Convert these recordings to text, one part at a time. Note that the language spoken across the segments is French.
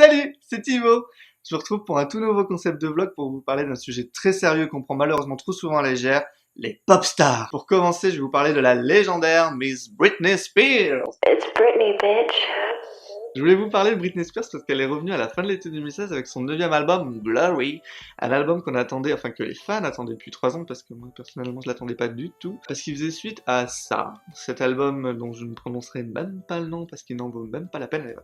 Salut, c'est Thibaut. Je vous retrouve pour un tout nouveau concept de vlog pour vous parler d'un sujet très sérieux qu'on prend malheureusement trop souvent à la légère, les pop stars. Pour commencer, je vais vous parler de la légendaire Miss Britney Spears. It's Britney, bitch. Je voulais vous parler de Britney Spears parce qu'elle est revenue à la fin de l'été 2016 avec son 9e album, Blurry. Un album qu'on attendait, enfin que les fans attendaient depuis 3 ans parce que moi personnellement je l'attendais pas du tout. Parce qu'il faisait suite à ça, cet album dont je ne prononcerai même pas le nom parce qu'il n'en vaut même pas la peine.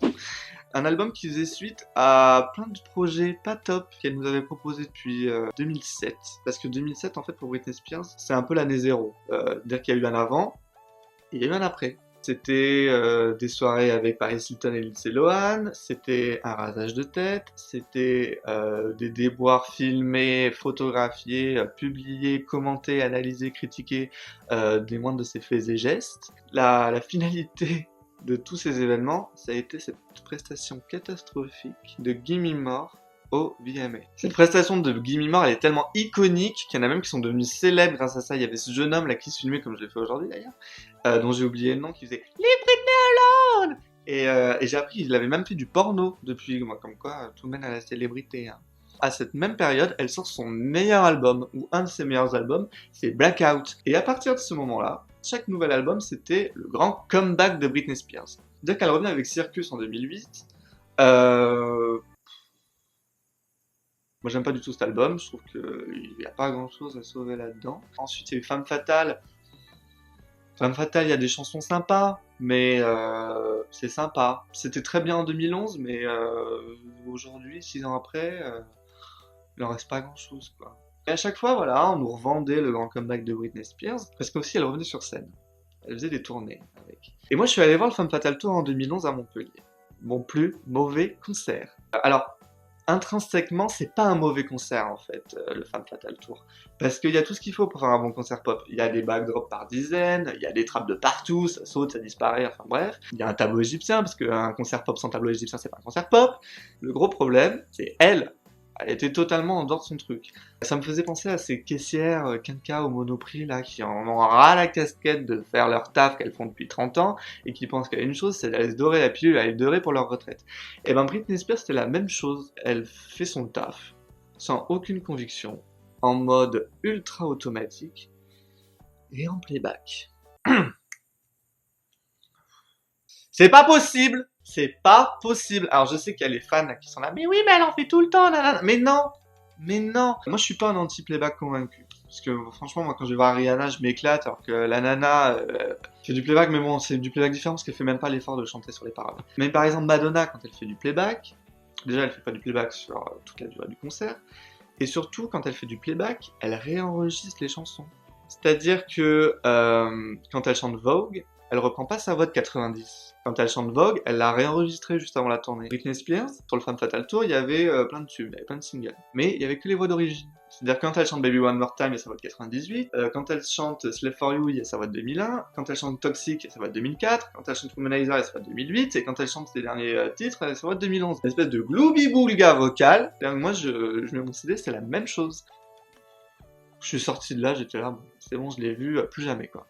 Un album qui faisait suite à plein de projets pas top qu'elle nous avait proposés depuis 2007. Parce que 2007 en fait pour Britney Spears c'est un peu l'année zéro. Dire qu'il y a eu un avant et il y a eu un après. C'était des soirées avec Paris Hilton et Lindsay Lohan, c'était un rasage de tête, c'était des déboires filmés, photographiés, publiés, commentés, analysés, critiqués des moindres de ses faits et gestes. La finalité de tous ces événements, ça a été cette prestation catastrophique de Gimme More au VMA. Cette prestation de Gimme More, elle est tellement iconique qu'il y en a même qui sont devenus célèbres grâce à ça. Il y avait ce jeune homme là qui se filmait comme je l'ai fait aujourd'hui d'ailleurs, dont j'ai oublié le nom, qui faisait Leave Britney alone. Et j'ai appris qu'il avait même fait du porno depuis, moi, comme quoi tout mène à la célébrité. Hein. À cette même période, elle sort son meilleur album, ou un de ses meilleurs albums, c'est Blackout. Et à partir de ce moment-là, chaque nouvel album, c'était le grand comeback de Britney Spears. C'est-à-dire qu'elle revient avec Circus en 2008. Moi j'aime pas du tout cet album, je trouve qu'il n'y a pas grand chose à sauver là-dedans. Ensuite il y a eu Femme Fatale. Femme Fatale, il y a des chansons sympas, mais c'est sympa. C'était très bien en 2011, mais aujourd'hui, 6 ans après, il en reste pas grand chose quoi. Et à chaque fois, voilà, on nous revendait le grand comeback de Britney Spears, parce qu'aussi elle revenait sur scène. Elle faisait des tournées avec. Et moi je suis allé voir le Femme Fatale Tour en 2011 à Montpellier. Mon plus mauvais concert. Alors, intrinsèquement, c'est pas un mauvais concert en fait, le Femme Fatale Tour. Parce qu'il y a tout ce qu'il faut pour faire un bon concert pop. Il y a des backdrops par dizaines, il y a des trappes de partout, ça saute, ça disparaît, enfin bref. Il y a un tableau égyptien, parce qu'un concert pop sans tableau égyptien, c'est pas un concert pop. Le gros problème, c'est elle. Elle était totalement en dehors de son truc. Ça me faisait penser à ces caissières quinca au Monoprix là, qui en ont ras la casquette de faire leur taf qu'elles font depuis 30 ans, et qui pensent qu'il y a une chose, c'est d'aller se dorer la pilule, aller dorer pour leur retraite. Et ben Britney Spears c'était la même chose. Elle fait son taf, sans aucune conviction, en mode ultra automatique, et en playback. C'est pas possible! C'est pas possible! Alors je sais qu'il y a les fans là, qui sont là, mais oui, mais elle en fait tout le temps, nanana. Mais non! Mais non! Moi je suis pas un anti-playback convaincu. Parce que franchement, moi quand je vais voir Rihanna, je m'éclate, alors que la nana fait du playback, mais bon, c'est du playback différent parce qu'elle fait même pas l'effort de chanter sur les paroles. Mais par exemple, Madonna, quand elle fait du playback, déjà elle fait pas du playback sur toute la durée du concert, et surtout quand elle fait du playback, elle réenregistre les chansons. C'est-à-dire que quand elle chante Vogue, elle reprend pas sa voix de 90. Quand elle chante Vogue, elle l'a réenregistrée juste avant la tournée. Britney Spears, sur le Femme Fatale Tour, il y avait plein de tubes, il y avait plein de singles. Mais il y avait que les voix d'origine. C'est-à-dire quand elle chante Baby One More Time, il y a sa voix de 98. Quand elle chante Slave For You, il y a sa voix de 2001. Quand elle chante Toxic, il y a sa voix de 2004. Quand elle chante Womanizer, il y a sa voix de 2008. Et quand elle chante ses derniers titres, il y a sa voix de 2011. Une espèce de gloubi-boulga vocal. Moi, je mets mon CD, c'est la même chose. Je suis sorti de là, j'étais là, bon, c'est bon, je l'ai vu, plus jamais quoi.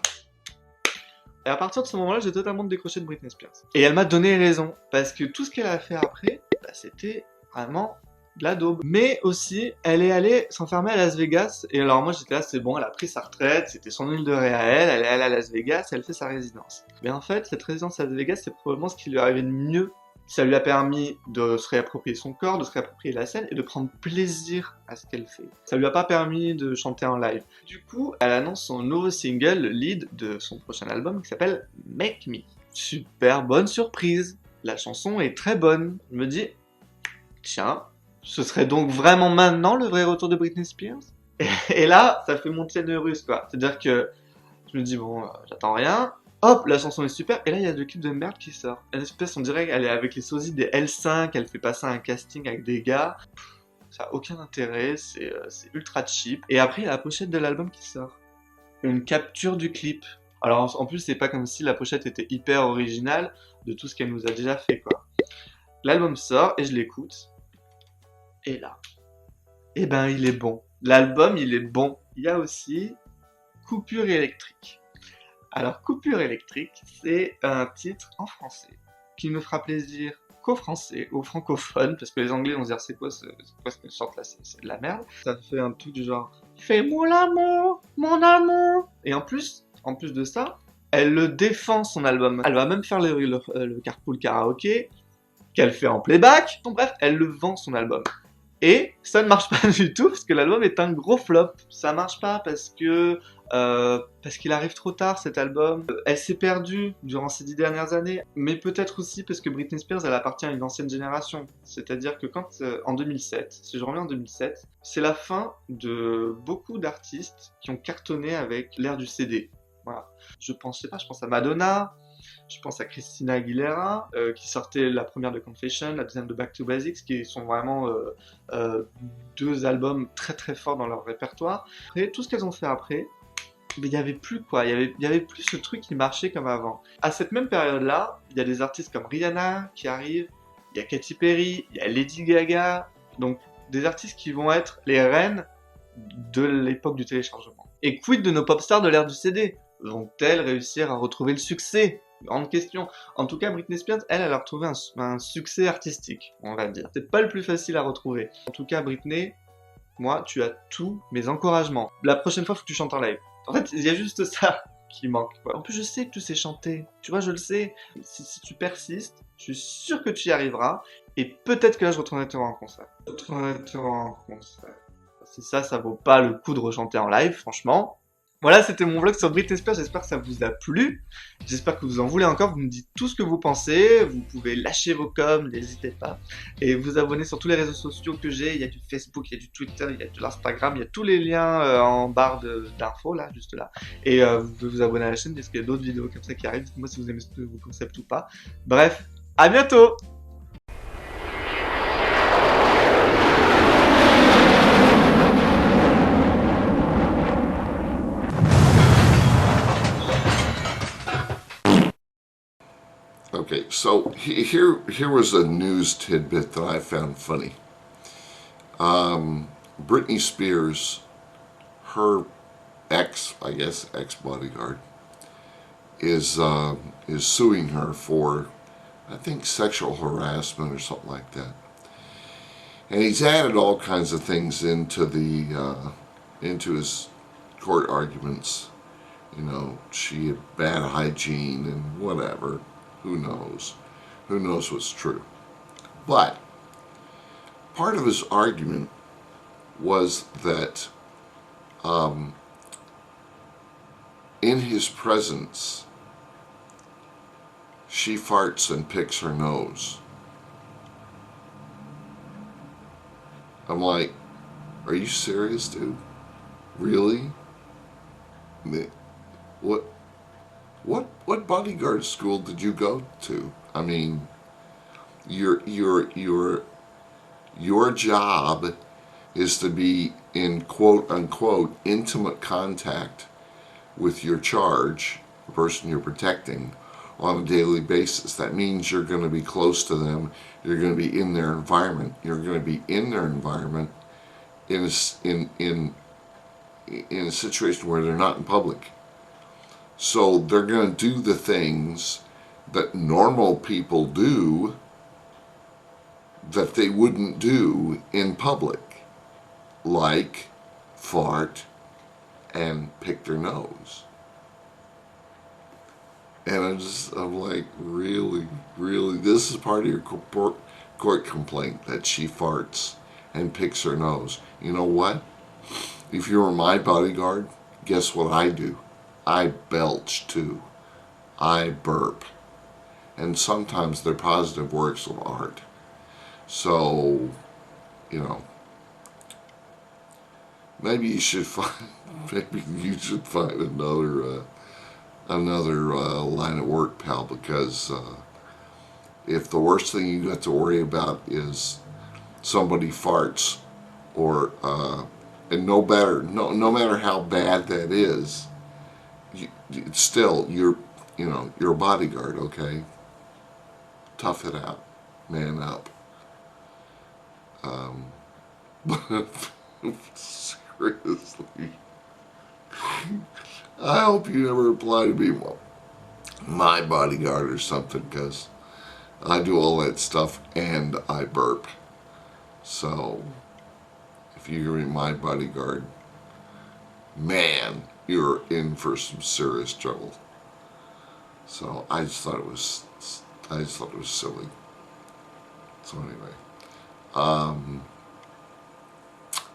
Et à partir de ce moment-là, j'ai totalement décroché de Britney Spears. Et elle m'a donné raison, parce que tout ce qu'elle a fait après, bah, c'était vraiment de la daube. Mais aussi, elle est allée s'enfermer à Las Vegas, et alors moi j'étais là, c'est bon, elle a pris sa retraite, c'était son île de ré à elle, elle est allée à Las Vegas, elle fait sa résidence. Mais en fait, cette résidence à Las Vegas, c'est probablement ce qui lui est arrivé de mieux. Ça lui a permis de se réapproprier son corps, de se réapproprier la scène et de prendre plaisir à ce qu'elle fait. Ça lui a pas permis de chanter en live. Du coup, elle annonce son nouveau single, le lead de son prochain album qui s'appelle Make Me. Super bonne surprise. La chanson est très bonne. Je me dis, tiens, ce serait donc vraiment maintenant le vrai retour de Britney Spears? Et là, ça fait monter le russe quoi. C'est-à-dire que je me dis, bon, j'attends rien. Hop, la chanson est super, et là il y a le clip de merde qui sort. Une espèce, on dirait qu'elle est avec les sosies des L5, elle fait passer un casting avec des gars. Ça a aucun intérêt, c'est ultra cheap. Et après il y a la pochette de l'album qui sort. Une capture du clip. Alors en plus c'est pas comme si la pochette était hyper originale de tout ce qu'elle nous a déjà fait quoi. L'album sort et je l'écoute. Et là, eh ben il est bon. L'album il est bon. Il y a aussi Coupure électrique. Alors, Coupure électrique, c'est un titre en français qui me fera plaisir qu'aux Français, aux francophones, parce que les Anglais vont se dire c'est quoi ce qu'elle chante là, c'est de la merde. Ça fait un truc du genre fais-moi l'amour, mon amour. Et en plus de ça, elle le défend son album. Elle va même faire le carpool karaoké qu'elle fait en playback. Bon, bref, elle le vend son album. Et ça ne marche pas du tout parce que l'album est un gros flop. Ça marche pas parce qu'il arrive trop tard cet album. Elle s'est perdue durant ces 10 dernières années, mais peut-être aussi parce que Britney Spears elle appartient à une ancienne génération. C'est-à-dire que quand en 2007, si je reviens en 2007, c'est la fin de beaucoup d'artistes qui ont cartonné avec l'ère du CD. Voilà. Je pense à Madonna. Je pense à Christina Aguilera, qui sortait la première de Confession, la deuxième de Back to Basics, qui sont vraiment deux albums très très forts dans leur répertoire. Après, tout ce qu'elles ont fait après, mais il n'y avait plus quoi, il y avait plus ce truc qui marchait comme avant. À cette même période-là, il y a des artistes comme Rihanna qui arrivent, il y a Katy Perry, il y a Lady Gaga, donc des artistes qui vont être les reines de l'époque du téléchargement. Et quid de nos pop stars de l'ère du CD? Vont-elles réussir à retrouver le succès? Grande question. En tout cas, Britney Spears, elle a retrouvé un succès artistique, on va dire. C'est pas le plus facile à retrouver. En tout cas, Britney, moi, tu as tous mes encouragements. La prochaine fois, faut que tu chantes en live. En fait, il y a juste ça qui manque, quoi. En plus, je sais que tu sais chanter. Tu vois, je le sais. Si tu persistes, je suis sûr que tu y arriveras. Et peut-être que là, je retournerai te voir en concert. Si ça vaut pas le coup de rechanter en live, franchement. Voilà, c'était mon vlog sur Britney Spears, j'espère que ça vous a plu. J'espère que vous en voulez encore, vous me dites tout ce que vous pensez, vous pouvez lâcher vos coms, n'hésitez pas. Et vous abonner sur tous les réseaux sociaux que j'ai, il y a du Facebook, il y a du Twitter, il y a de l'Instagram, il y a tous les liens en barre d'infos, là, juste là. Et vous pouvez vous abonner à la chaîne parce qu'il y a d'autres vidéos comme ça qui arrivent, dites-moi si vous aimez ce concept ou pas. Bref, à bientôt! Okay, so here was a news tidbit that I found funny. Britney Spears, her ex-bodyguard, is suing her for, I think, sexual harassment or something like that. And he's added all kinds of things into his court arguments. You know, she had bad hygiene and whatever. Who knows? Who knows what's true? But part of his argument was that in his presence, she farts and picks her nose. I'm like, are you serious, dude? Really? What bodyguard school did you go to? I mean, your job is to be in quote unquote intimate contact with your charge, the person you're protecting, on a daily basis. That means you're going to be close to them. You're going to be in their environment. You're going to be in their environment in a situation where they're not in public. So they're going to do the things that normal people do that they wouldn't do in public, like fart and pick their nose. And I'm like, really? This is part of your court complaint, that she farts and picks her nose. You know what? If you were my bodyguard, guess what I do? I belch too. I burp. And sometimes they're positive works of art. So, you know, maybe you should find another line of work, pal, because if the worst thing you got to worry about is somebody farts, or and no matter how bad that is, you're a bodyguard, okay? Tough it out, man up. But seriously, I hope you never apply to be my bodyguard or something, because I do all that stuff and I burp. So if you're my bodyguard, man, you're in for some serious trouble. So I just thought it was silly. So anyway,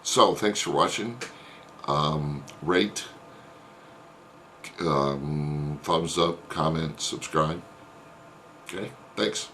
so thanks for watching. Rate, thumbs up, comment, subscribe. Okay, thanks.